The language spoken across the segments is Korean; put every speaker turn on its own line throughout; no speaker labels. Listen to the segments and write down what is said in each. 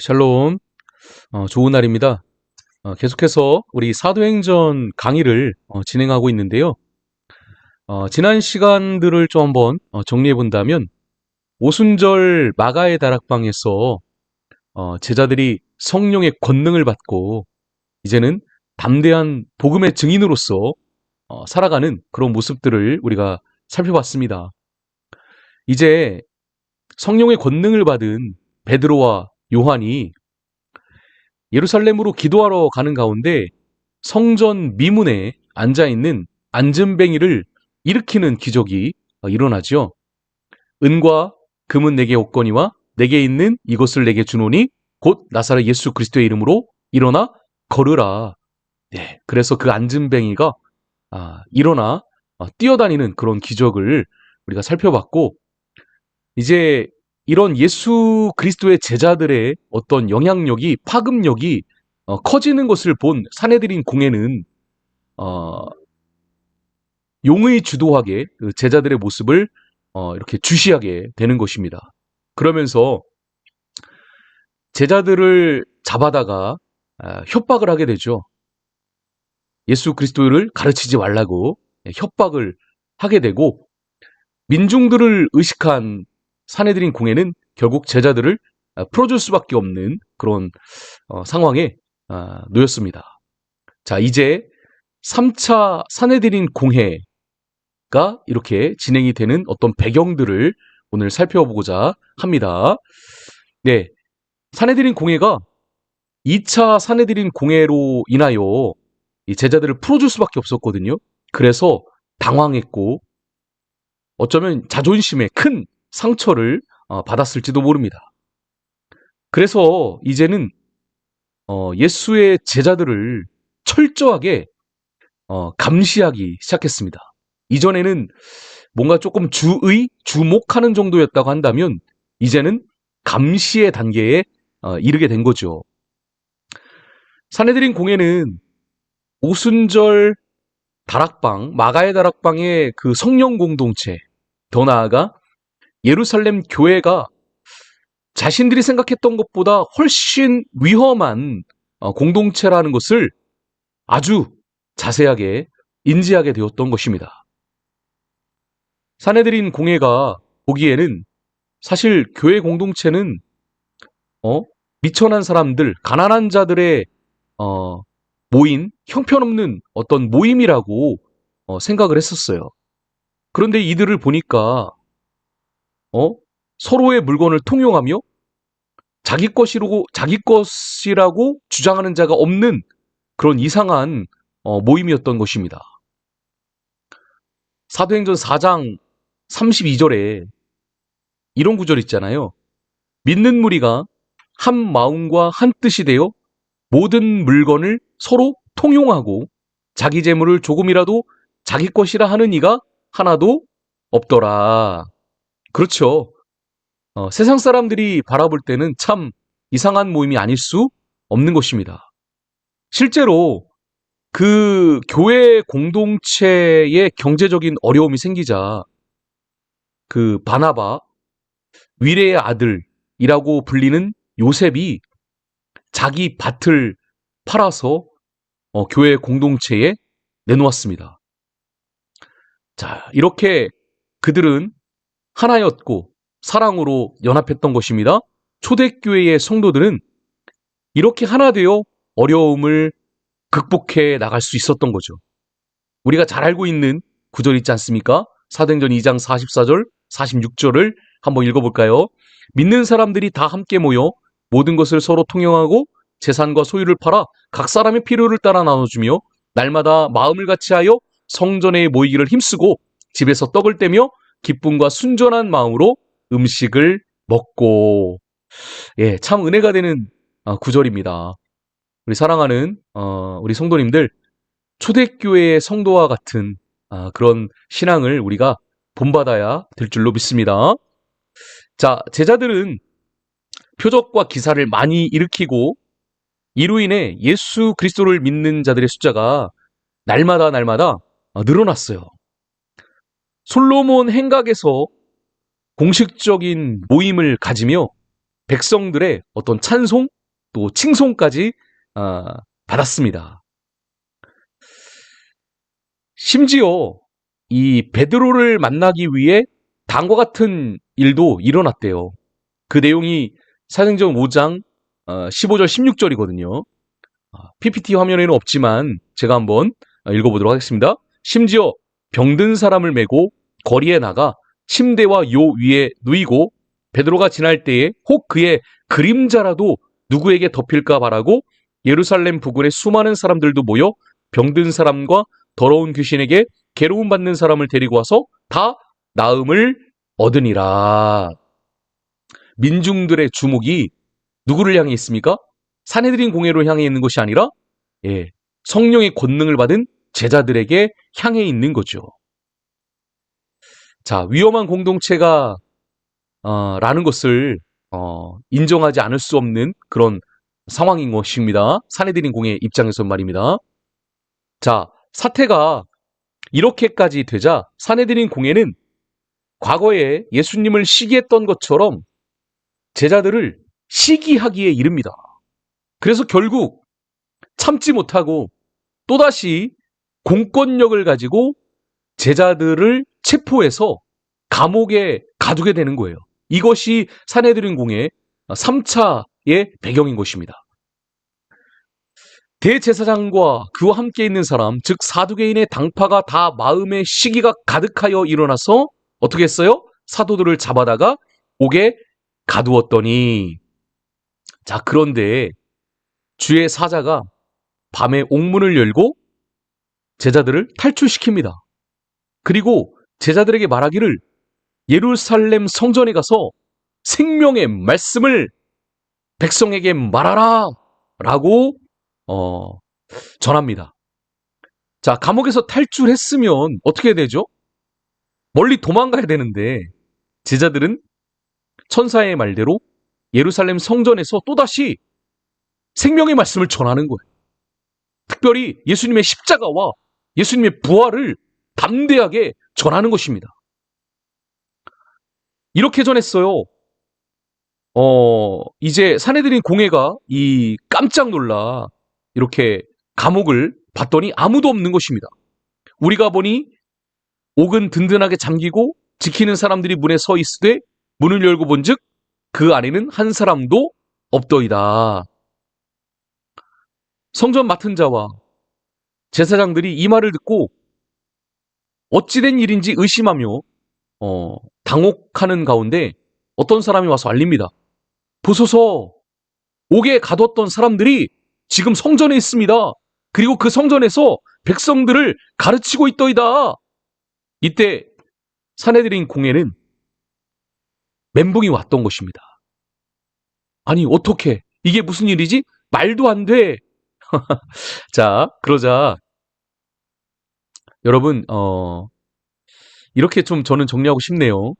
샬롬. 좋은 날입니다. 계속해서 우리 사도행전 강의를 진행하고 있는데요. 지난 시간들을 좀 한번 정리해 본다면 오순절 마가의 다락방에서 제자들이 성령의 권능을 받고 이제는 담대한 복음의 증인으로서 살아가는 그런 모습들을 우리가 살펴봤습니다. 이제 성령의 권능을 받은 베드로와 요한이 예루살렘으로 기도하러 가는 가운데 성전 미문에 앉아있는 안전뱅이를 일으키는 기적이 일어나죠. 은과 금은 내게 없거니와 내게 있는 이것을 내게 주노니 곧 나사렛 예수 그리스도의 이름으로 일어나 걸으라. 네, 그래서 그 안전뱅이가 일어나 뛰어다니는 그런 기적을 우리가 살펴봤고, 이제 이런 예수 그리스도의 제자들의 어떤 영향력이, 파급력이 커지는 것을 본 사내들인 공회는 어, 용의 주도하게 그 제자들의 모습을 이렇게 주시하게 되는 것입니다. 그러면서 제자들을 잡아다가 협박을 하게 되죠. 예수 그리스도를 가르치지 말라고 협박을 하게 되고, 민중들을 의식한 사내들인 공회는 결국 제자들을 풀어줄 수밖에 없는 그런 상황에 놓였습니다. 자, 이제 3차 사내들인 공회가 이렇게 진행이 되는 어떤 배경들을 오늘 살펴보고자 합니다. 네, 사내들인 공회가 2차 사내들인 공회로 인하여 이 제자들을 풀어줄 수밖에 없었거든요. 그래서 당황했고 어쩌면 자존심에 큰 상처를 받았을지도 모릅니다. 그래서 이제는 예수의 제자들을 철저하게 감시하기 시작했습니다. 이전에는 뭔가 조금 주목하는 정도였다고 한다면 이제는 감시의 단계에 이르게 된 거죠. 사내들인 공회는 오순절 다락방, 마가의 다락방의 그 성령 공동체, 더 나아가 예루살렘 교회가 자신들이 생각했던 것보다 훨씬 위험한 공동체라는 것을 아주 자세하게 인지하게 되었던 것입니다. 사내들인 공회가 보기에는 사실 교회 공동체는 미천한 사람들, 가난한 자들의 모인 형편없는 어떤 모임이라고 생각을 했었어요. 그런데 이들을 보니까 서로의 물건을 통용하며 자기 것이라고 주장하는 자가 없는 그런 이상한 모임이었던 것입니다. 사도행전 4장 32절에 이런 구절 있잖아요. 믿는 무리가 한 마음과 한 뜻이 되어 모든 물건을 서로 통용하고 자기 재물을 조금이라도 자기 것이라 하는 이가 하나도 없더라. 그렇죠. 세상 사람들이 바라볼 때는 참 이상한 모임이 아닐 수 없는 것입니다. 실제로 그 교회 공동체에 경제적인 어려움이 생기자 그 바나바, 위레의 아들이라고 불리는 요셉이 자기 밭을 팔아서 교회 공동체에 내놓았습니다. 자, 이렇게 그들은 하나였고 사랑으로 연합했던 것입니다. 초대교회의 성도들은 이렇게 하나 되어 어려움을 극복해 나갈 수 있었던 거죠. 우리가 잘 알고 있는 구절 있지 않습니까? 사도행전 2장 44절, 46절을 한번 읽어볼까요? 믿는 사람들이 다 함께 모여 모든 것을 서로 통용하고 재산과 소유를 팔아 각 사람의 필요를 따라 나눠주며 날마다 마음을 같이하여 성전에 모이기를 힘쓰고 집에서 떡을 떼며 기쁨과 순전한 마음으로 음식을 먹고. 예, 참 은혜가 되는 구절입니다. 우리 사랑하는 우리 성도님들, 초대교회의 성도와 같은 그런 신앙을 우리가 본받아야 될 줄로 믿습니다. 자, 제자들은 표적과 기사를 많이 일으키고 이로 인해 예수 그리스도를 믿는 자들의 숫자가 날마다 늘어났어요. 솔로몬 행각에서 공식적인 모임을 가지며 백성들의 어떤 찬송 또 칭송까지 받았습니다. 심지어 이 베드로를 만나기 위해 다음과 같은 일도 일어났대요. 그 내용이 사도행전 5장 15절 16절이거든요. PPT 화면에는 없지만 제가 한번 읽어보도록 하겠습니다. 심지어 병든 사람을 메고 거리에 나가 침대와 요 위에 누이고 베드로가 지날 때에 혹 그의 그림자라도 누구에게 덮일까 바라고 예루살렘 부근에 수많은 사람들도 모여 병든 사람과 더러운 귀신에게 괴로움 받는 사람을 데리고 와서 다 나음을 얻으니라. 민중들의 주목이 누구를 향해 있습니까? 산헤드린 공회로 향해 있는 것이 아니라 성령의 권능을 받은 제자들에게 향해 있는 거죠. 자, 위험한 공동체가 라는 것을 인정하지 않을 수 없는 그런 상황인 것입니다. 산헤드린 공회 입장에서 말입니다. 자, 사태가 이렇게까지 되자 산헤드린 공회는 과거에 예수님을 시기했던 것처럼 제자들을 시기하기에 이릅니다. 그래서 결국 참지 못하고 또다시 공권력을 가지고 제자들을 체포해서 감옥에 가두게 되는 거예요. 이것이 산헤드린 공회 3차의 배경인 것입니다. 대제사장과 그와 함께 있는 사람, 즉 사두개인의 당파가 다 마음의 시기가 가득하여 일어나서 어떻게 했어요? 사도들을 잡아다가 옥에 가두었더니, 자, 그런데 주의 사자가 밤에 옥문을 열고 제자들을 탈출시킵니다. 그리고 제자들에게 말하기를 예루살렘 성전에 가서 생명의 말씀을 백성에게 말하라 라고 전합니다. 자, 감옥에서 탈출했으면 어떻게 되죠? 멀리 도망가야 되는데 제자들은 천사의 말대로 예루살렘 성전에서 또다시 생명의 말씀을 전하는 거예요. 특별히 예수님의 십자가와 예수님의 부활을 담대하게 전하는 것입니다. 이렇게 전했어요. 이제 산헤드린 공회가 깜짝 놀라 이렇게 감옥을 봤더니 아무도 없는 것입니다. 우리가 보니 옥은 든든하게 잠기고 지키는 사람들이 문에 서 있으되 문을 열고 본즉 그 안에는 한 사람도 없더이다. 성전 맡은 자와 제사장들이 이 말을 듣고 어찌된 일인지 의심하며 당혹하는 가운데 어떤 사람이 와서 알립니다. 보소서, 옥에 가뒀던 사람들이 지금 성전에 있습니다. 그리고 그 성전에서 백성들을 가르치고 있더이다. 이때 산헤드린 공회는 멘붕이 왔던 것입니다. 아니, 어떻게? 이게 무슨 일이지? 말도 안 돼. 자, 그러자 여러분, 이렇게 좀 저는 정리하고 싶네요.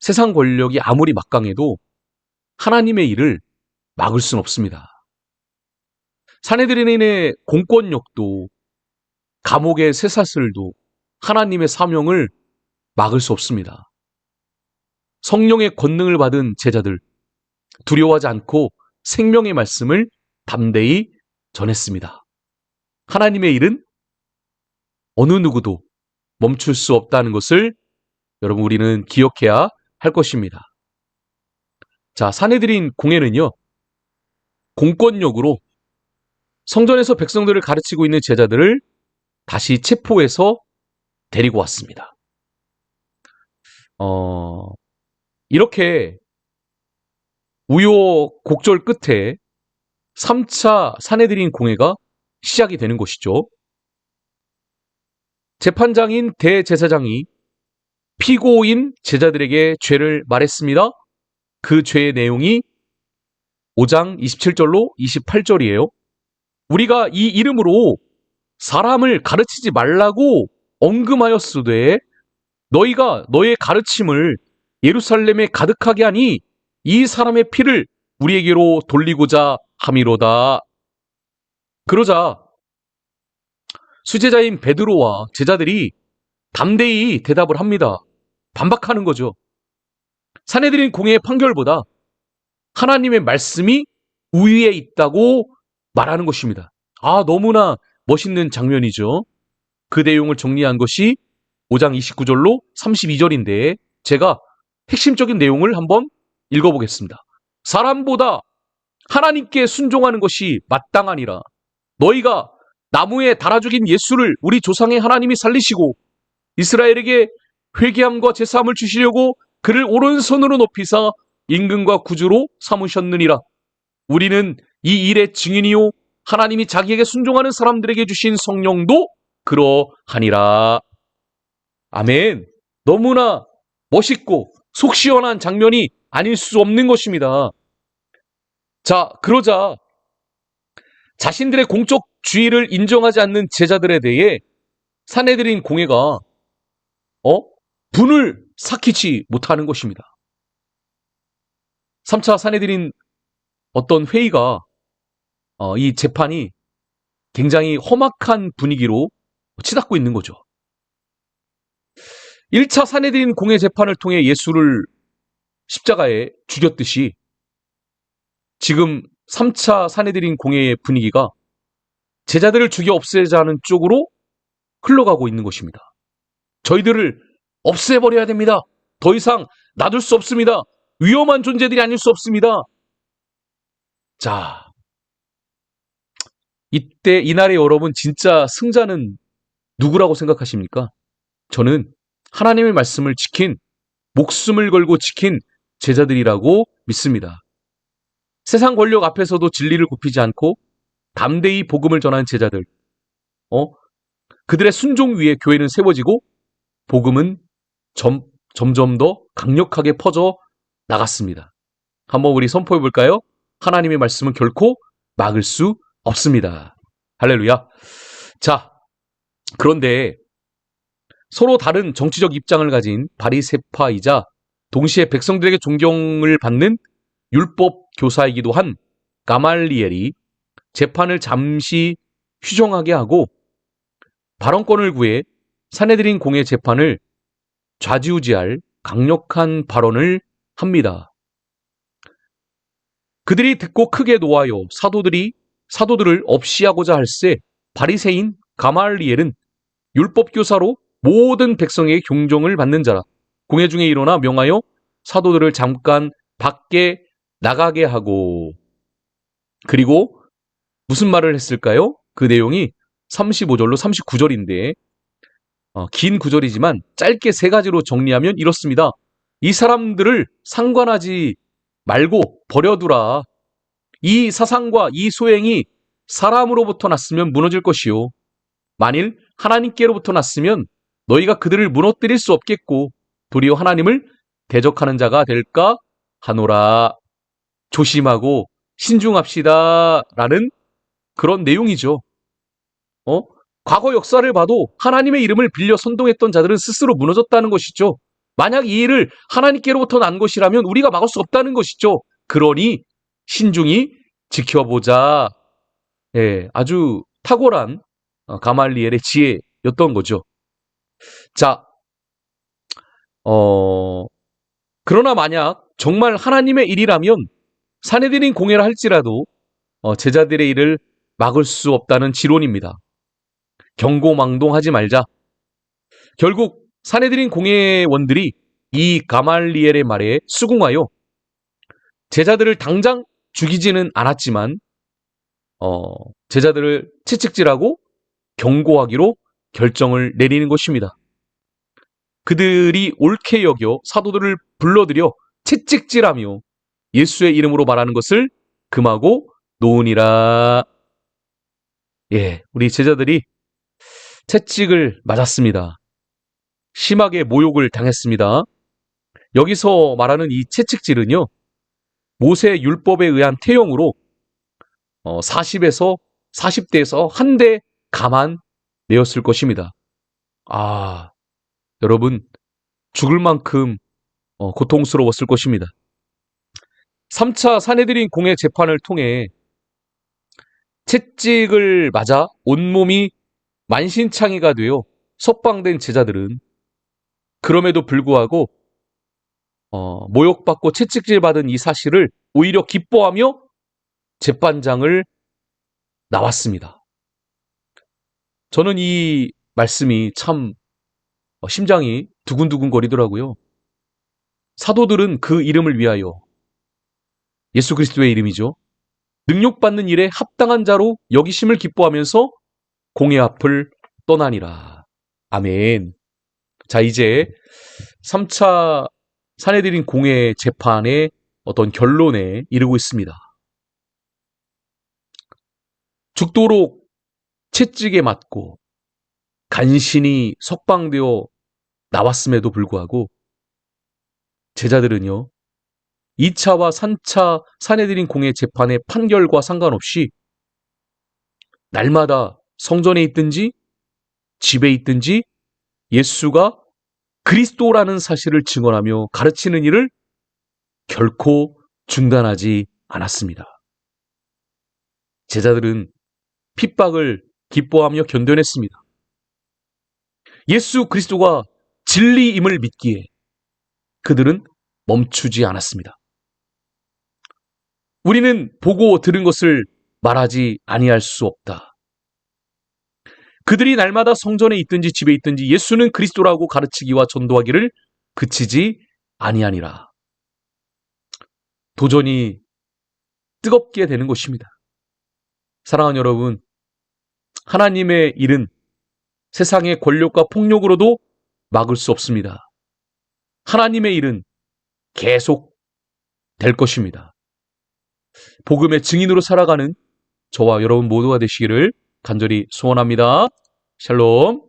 세상 권력이 아무리 막강해도 하나님의 일을 막을 수는 없습니다. 산헤드린의 공권력도 감옥의 쇠사슬도 하나님의 사명을 막을 수 없습니다. 성령의 권능을 받은 제자들, 두려워하지 않고 생명의 말씀을 담대히 전했습니다. 하나님의 일은 어느 누구도 멈출 수 없다는 것을 여러분 우리는 기억해야 할 것입니다. 자, 산헤드린 공회는요, 공권력으로 성전에서 백성들을 가르치고 있는 제자들을 다시 체포해서 데리고 왔습니다. 이렇게 우여곡절 끝에 3차 산헤드린 공회가 시작이 되는 것이죠. 재판장인 대제사장이 피고인 제자들에게 죄를 말했습니다. 그 죄의 내용이 5장 27절로 28절이에요. 우리가 이 이름으로 사람을 가르치지 말라고 언금하였으되 너희가 너의 가르침을 예루살렘에 가득하게 하니 이 사람의 피를 우리에게로 돌리고자 함이로다. 그러자 수제자인 베드로와 제자들이 담대히 대답을 합니다. 반박하는 거죠. 산헤드린 공회의 판결보다 하나님의 말씀이 우위에 있다고 말하는 것입니다. 너무나 멋있는 장면이죠. 그 내용을 정리한 것이 5장 29절로 32절인데 제가 핵심적인 내용을 한번 읽어보겠습니다. 사람보다 하나님께 순종하는 것이 마땅하니라. 너희가 나무에 달아 죽인 예수를 우리 조상의 하나님이 살리시고 이스라엘에게 회개함과 제사함을 주시려고 그를 오른손으로 높이사 임금과 구주로 삼으셨느니라. 우리는 이 일의 증인이요 하나님이 자기에게 순종하는 사람들에게 주신 성령도 그러하니라. 아멘. 너무나 멋있고 속 시원한 장면이 아닐 수 없는 것입니다. 자, 그러자 자신들의 공적 주의를 인정하지 않는 제자들에 대해 산헤드린 공회가 분을 삭히지 못하는 것입니다. 3차 산헤드린 어떤 회의가 이 재판이 굉장히 험악한 분위기로 치닫고 있는 거죠. 1차 산헤드린 공회 재판을 통해 예수를 십자가에 죽였듯이 지금 3차 산헤드린 공회의 분위기가 제자들을 죽여 없애자는 쪽으로 흘러가고 있는 것입니다. 저희들을 없애버려야 됩니다. 더 이상 놔둘 수 없습니다. 위험한 존재들이 아닐 수 없습니다. 자, 이때 이날의 여러분 진짜 승자는 누구라고 생각하십니까? 저는 하나님의 말씀을 지킨, 목숨을 걸고 지킨 제자들이라고 믿습니다. 세상 권력 앞에서도 진리를 굽히지 않고 담대히 복음을 전하는 제자들. 그들의 순종 위에 교회는 세워지고 복음은 점점 더 강력하게 퍼져 나갔습니다. 한번 우리 선포해 볼까요? 하나님의 말씀은 결코 막을 수 없습니다. 할렐루야. 자, 그런데 서로 다른 정치적 입장을 가진 바리새파이자 동시에 백성들에게 존경을 받는 율법 교사이기도 한 가말리엘이 재판을 잠시 휴정하게 하고 발언권을 구해 산헤드린 공회 재판을 좌지우지할 강력한 발언을 합니다. 그들이 듣고 크게 노하여 사도들을 없이하고자 할세 바리새인 가말리엘은 율법 교사로 모든 백성에게 경종을 받는 자라. 공회 중에 일어나 명하여 사도들을 잠깐 밖에 나가게 하고 그리고 무슨 말을 했을까요? 그 내용이 35절로 39절인데 긴 구절이지만 짧게 세 가지로 정리하면 이렇습니다. 이 사람들을 상관하지 말고 버려두라. 이 사상과 이 소행이 사람으로부터 났으면 무너질 것이요. 만일 하나님께로부터 났으면 너희가 그들을 무너뜨릴 수 없겠고 도리어 하나님을 대적하는 자가 될까 하노라. 조심하고 신중합시다 라는 그런 내용이죠. 과거 역사를 봐도 하나님의 이름을 빌려 선동했던 자들은 스스로 무너졌다는 것이죠. 만약 이 일을 하나님께로부터 난 것이라면 우리가 막을 수 없다는 것이죠. 그러니 신중히 지켜보자. 아주 탁월한 가말리엘의 지혜였던 거죠. 자, 그러나 만약 정말 하나님의 일이라면 산헤드린 공회를 할지라도 제자들의 일을 막을 수 없다는 지론입니다. 경고망동하지 말자. 결국 산헤드린 공회원들이 이 가말리엘의 말에 수긍하여 제자들을 당장 죽이지는 않았지만 제자들을 채찍질하고 경고하기로 결정을 내리는 것입니다. 그들이 옳게 여겨 사도들을 불러들여 채찍질하며 예수의 이름으로 말하는 것을 금하고 놓으니라. 우리 제자들이 채찍을 맞았습니다. 심하게 모욕을 당했습니다. 여기서 말하는 이 채찍질은요, 모세 율법에 의한 태형으로 40대에서 한 대 가만 내었을 것입니다. 여러분, 죽을 만큼 고통스러웠을 것입니다. 3차 산헤드린 공회 재판을 통해 채찍을 맞아 온몸이 만신창이가 되어 석방된 제자들은 그럼에도 불구하고 모욕받고 채찍질 받은 이 사실을 오히려 기뻐하며 재판장을 나왔습니다. 저는 이 말씀이 참 심장이 두근두근 거리더라고요. 사도들은 그 이름을 위하여, 예수 그리스도의 이름이죠, 능욕받는 일에 합당한 자로 여기심을 기뻐하면서 공의 앞을 떠나니라. 아멘. 자, 이제 3차 사내들인 공회 재판의 어떤 결론에 이르고 있습니다. 죽도록 채찍에 맞고 간신히 석방되어 나왔음에도 불구하고 제자들은요, 2차와 3차 사내들인 공회 재판의 판결과 상관없이 날마다 성전에 있든지 집에 있든지 예수가 그리스도라는 사실을 증언하며 가르치는 일을 결코 중단하지 않았습니다. 제자들은 핍박을 기뻐하며 견뎌냈습니다. 예수 그리스도가 진리임을 믿기에 그들은 멈추지 않았습니다. 우리는 보고 들은 것을 말하지 아니할 수 없다. 그들이 날마다 성전에 있든지 집에 있든지 예수는 그리스도라고 가르치기와 전도하기를 그치지 아니하니라. 도전이 뜨겁게 되는 것입니다. 사랑하는 여러분, 하나님의 일은 세상의 권력과 폭력으로도 막을 수 없습니다. 하나님의 일은 계속 될 것입니다. 복음의 증인으로 살아가는 저와 여러분 모두가 되시기를 간절히 소원합니다. 샬롬.